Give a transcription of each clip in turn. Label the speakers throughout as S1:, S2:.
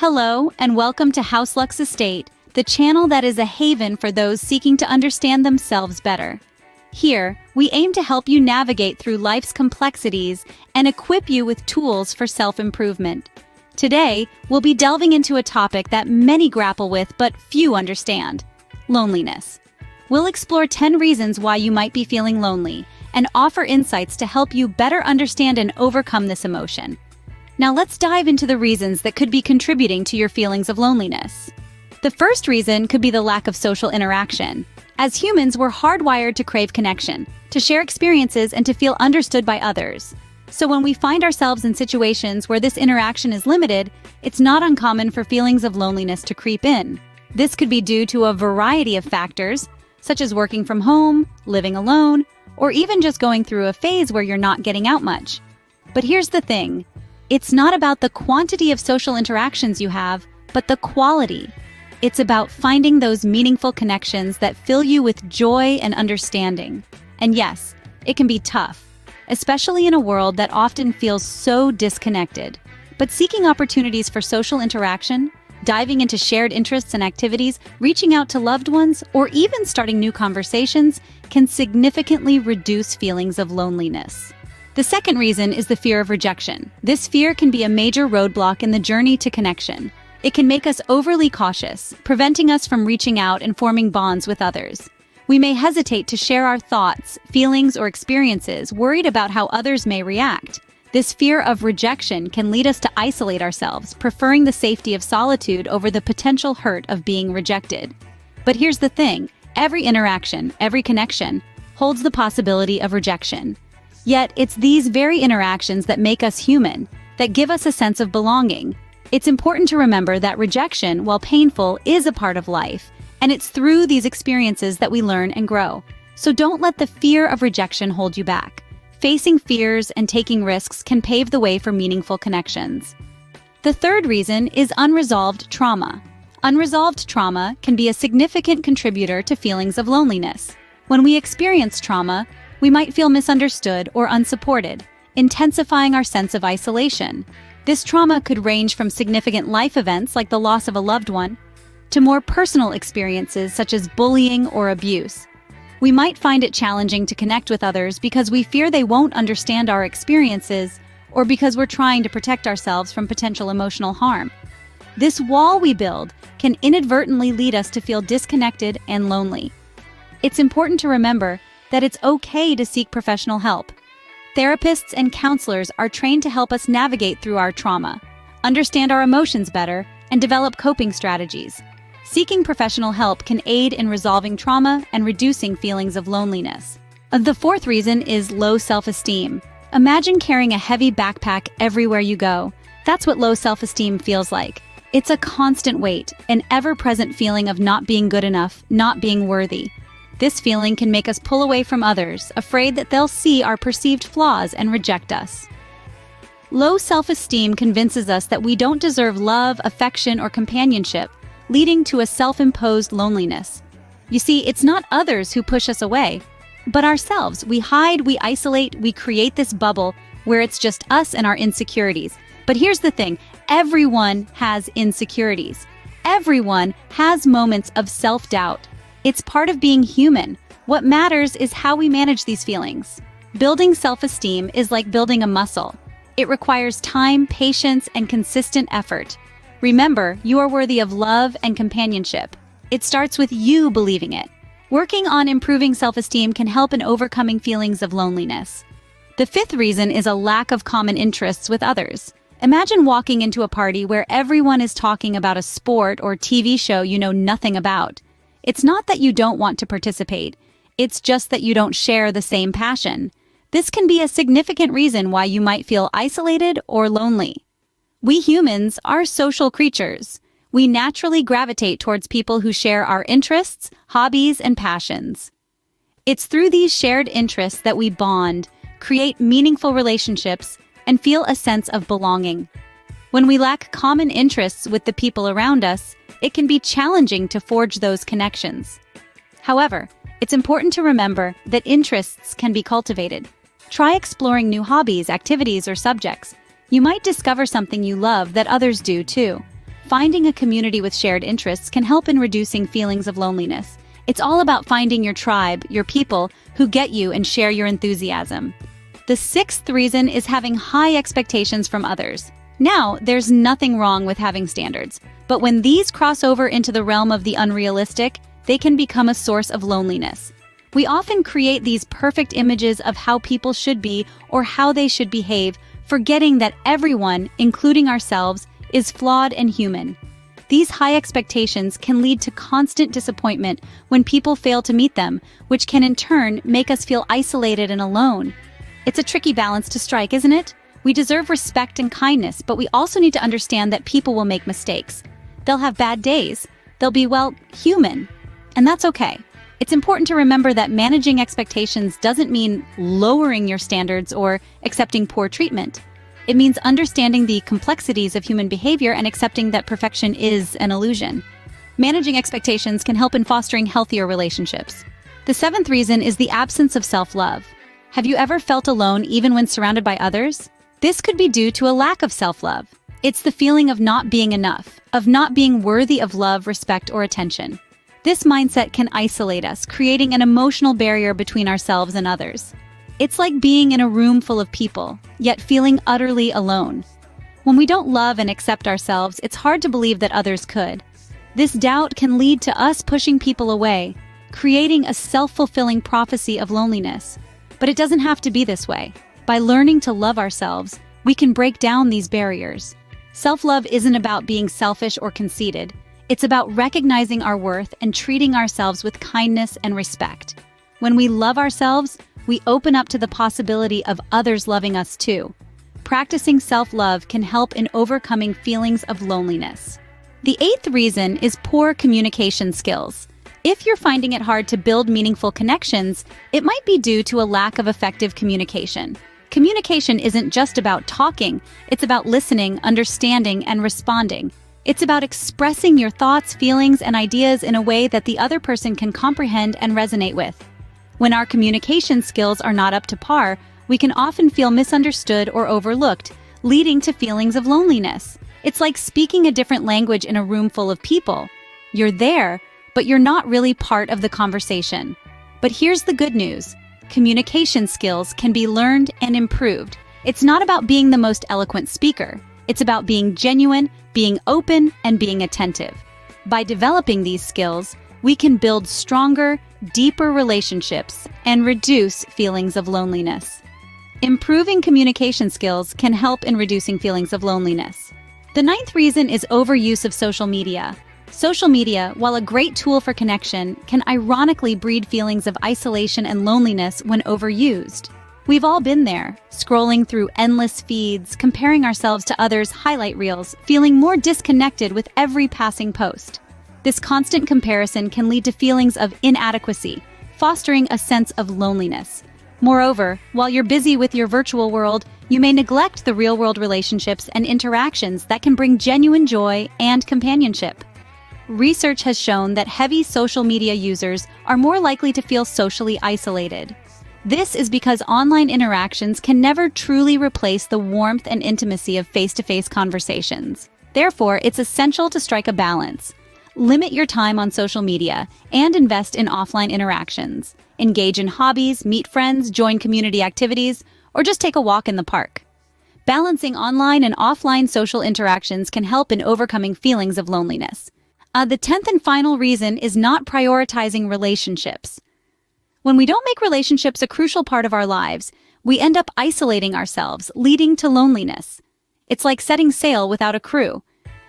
S1: Hello, and welcome to HouseLux Estate, the channel that is a haven for those seeking to understand themselves better. Here, we aim to help you navigate through life's complexities and equip you with tools for self-improvement. Today, we'll be delving into a topic that many grapple with but few understand: loneliness. We'll explore 10 reasons why you might be feeling lonely and offer insights to help you better understand and overcome this emotion. Now let's dive into the reasons that could be contributing to your feelings of loneliness. The first reason could be the lack of social interaction. As humans, we're hardwired to crave connection, to share experiences, and to feel understood by others. So when we find ourselves in situations where this interaction is limited, it's not uncommon for feelings of loneliness to creep in. This could be due to a variety of factors, such as working from home, living alone, or even just going through a phase where you're not getting out much. But here's the thing. It's not about the quantity of social interactions you have, but the quality. It's about finding those meaningful connections that fill you with joy and understanding. And yes, it can be tough, especially in a world that often feels so disconnected. But seeking opportunities for social interaction, diving into shared interests and activities, reaching out to loved ones, or even starting new conversations can significantly reduce feelings of loneliness. The second reason is the fear of rejection. This fear can be a major roadblock in the journey to connection. It can make us overly cautious, preventing us from reaching out and forming bonds with others. We may hesitate to share our thoughts, feelings, or experiences, worried about how others may react. This fear of rejection can lead us to isolate ourselves, preferring the safety of solitude over the potential hurt of being rejected. But here's the thing: every interaction, every connection, holds the possibility of rejection. Yet, it's these very interactions that make us human, that give us a sense of belonging. It's important to remember that rejection, while painful, is a part of life, and it's through these experiences that we learn and grow. So don't let the fear of rejection hold you back. Facing fears and taking risks can pave the way for meaningful connections. The third reason is unresolved trauma. Unresolved trauma can be a significant contributor to feelings of loneliness. When we experience trauma, we might feel misunderstood or unsupported, intensifying our sense of isolation. This trauma could range from significant life events like the loss of a loved one to more personal experiences such as bullying or abuse. We might find it challenging to connect with others because we fear they won't understand our experiences or because we're trying to protect ourselves from potential emotional harm. This wall we build can inadvertently lead us to feel disconnected and lonely. It's important to remember that it's okay to seek professional help. Therapists and counselors are trained to help us navigate through our trauma, understand our emotions better, and develop coping strategies. Seeking professional help can aid in resolving trauma and reducing feelings of loneliness. The fourth reason is low self-esteem. Imagine carrying a heavy backpack everywhere you go. That's what low self-esteem feels like. It's a constant weight, an ever-present feeling of not being good enough, not being worthy. This feeling can make us pull away from others, afraid that they'll see our perceived flaws and reject us. Low self-esteem convinces us that we don't deserve love, affection, or companionship, leading to a self-imposed loneliness. You see, it's not others who push us away, but ourselves. We hide, we isolate, we create this bubble where it's just us and our insecurities. But here's the thing: everyone has insecurities. Everyone has moments of self-doubt. It's part of being human. What matters is how we manage these feelings. Building self-esteem is like building a muscle. It requires time, patience, and consistent effort. Remember, you are worthy of love and companionship. It starts with you believing it. Working on improving self-esteem can help in overcoming feelings of loneliness. The fifth reason is a lack of common interests with others. Imagine walking into a party where everyone is talking about a sport or TV show you know nothing about. It's not that you don't want to participate. It's just that you don't share the same passion. This can be a significant reason why you might feel isolated or lonely. We humans are social creatures. We naturally gravitate towards people who share our interests, hobbies, and passions. It's through these shared interests that we bond, create meaningful relationships, and feel a sense of belonging. When we lack common interests with the people around us, it can be challenging to forge those connections. However, it's important to remember that interests can be cultivated. Try exploring new hobbies, activities, or subjects. You might discover something you love that others do too. finding a community with shared interests can help in reducing feelings of loneliness. It's all about finding your tribe, your people, who get you and share your enthusiasm. The sixth reason is having high expectations from others. Now, there's nothing wrong with having standards, but when these cross over into the realm of the unrealistic, they can become a source of loneliness. We often create these perfect images of how people should be or how they should behave, forgetting that everyone, including ourselves, is flawed and human. These high expectations can lead to constant disappointment when people fail to meet them, which can in turn make us feel isolated and alone. It's a tricky balance to strike, isn't it? We deserve respect and kindness, but we also need to understand that people will make mistakes. They'll have bad days. They'll be, well, human. And that's okay. It's important to remember that managing expectations doesn't mean lowering your standards or accepting poor treatment. It means understanding the complexities of human behavior and accepting that perfection is an illusion. Managing expectations can help in fostering healthier relationships. The seventh reason is the absence of self-love. Have you ever felt alone even when surrounded by others? This could be due to a lack of self-love. It's the feeling of not being enough, of not being worthy of love, respect, or attention. This mindset can isolate us, creating an emotional barrier between ourselves and others. It's like being in a room full of people, yet feeling utterly alone. When we don't love and accept ourselves, it's hard to believe that others could. This doubt can lead to us pushing people away, creating a self-fulfilling prophecy of loneliness. But it doesn't have to be this way. By learning to love ourselves, we can break down these barriers. Self-love isn't about being selfish or conceited. It's about recognizing our worth and treating ourselves with kindness and respect. When we love ourselves, we open up to the possibility of others loving us too. Practicing self-love can help in overcoming feelings of loneliness. The eighth reason is poor communication skills. If you're finding it hard to build meaningful connections, it might be due to a lack of effective communication. Communication isn't just about talking, it's about listening, understanding, and responding. It's about expressing your thoughts, feelings, and ideas in a way that the other person can comprehend and resonate with. When our communication skills are not up to par, we can often feel misunderstood or overlooked, leading to feelings of loneliness. It's like speaking a different language in a room full of people. You're there, but you're not really part of the conversation. But here's the good news. Communication skills can be learned and improved. It's not about being the most eloquent speaker. It's about being genuine, being open, and being attentive. By developing these skills, we can build stronger, deeper relationships and reduce feelings of loneliness. Improving communication skills can help in reducing feelings of loneliness. The ninth reason is overuse of social media. Social media, while a great tool for connection, can ironically breed feelings of isolation and loneliness when overused. We've all been there, scrolling through endless feeds, comparing ourselves to others' highlight reels, feeling more disconnected with every passing post. This constant comparison can lead to feelings of inadequacy, fostering a sense of loneliness. Moreover, while you're busy with your virtual world, you may neglect the real-world relationships and interactions that can bring genuine joy and companionship. Research has shown that heavy social media users are more likely to feel socially isolated. This is because online interactions can never truly replace the warmth and intimacy of face-to-face conversations. Therefore, it's essential to strike a balance. Limit your time on social media and invest in offline interactions. Engage in hobbies, meet friends, join community activities, or just take a walk in the park. Balancing online and offline social interactions can help in overcoming feelings of loneliness. The 10th and final reason is not prioritizing relationships. When we don't make relationships a crucial part of our lives, we end up isolating ourselves, leading to loneliness. It's like setting sail without a crew.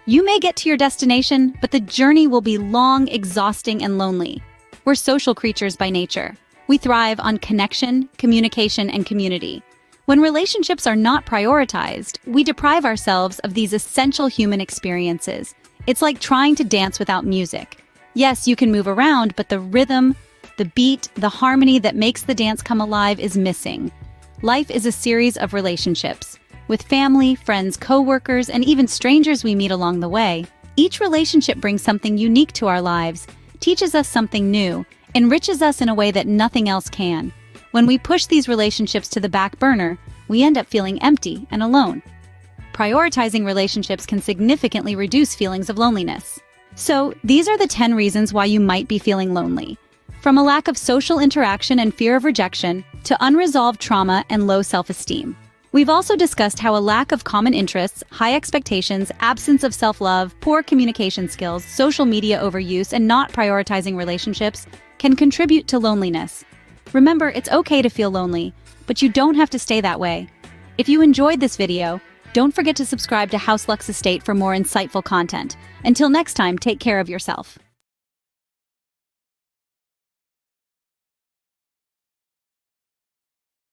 S1: You may get to your destination, but the journey will be long, exhausting, and lonely. We're social creatures by nature. We thrive on connection, communication, and community. When relationships are not prioritized, we deprive ourselves of these essential human experiences. It's like trying to dance without music. Yes, you can move around, but the rhythm, the beat, the harmony that makes the dance come alive is missing. Life is a series of relationships. With family, friends, co-workers, and even strangers we meet along the way, each relationship brings something unique to our lives, teaches us something new, enriches us in a way that nothing else can. When we push these relationships to the back burner, we end up feeling empty and alone. prioritizing relationships can significantly reduce feelings of loneliness. So, these are the 10 reasons why you might be feeling lonely. From a lack of social interaction and fear of rejection, to unresolved trauma and low self-esteem. We've also discussed how a lack of common interests, high expectations, absence of self-love, poor communication skills, social media overuse, and not prioritizing relationships can contribute to loneliness. Remember, it's okay to feel lonely, but you don't have to stay that way. If you enjoyed this video, don't forget to subscribe to House Lux Estate for more insightful content. Until next time, take care of yourself.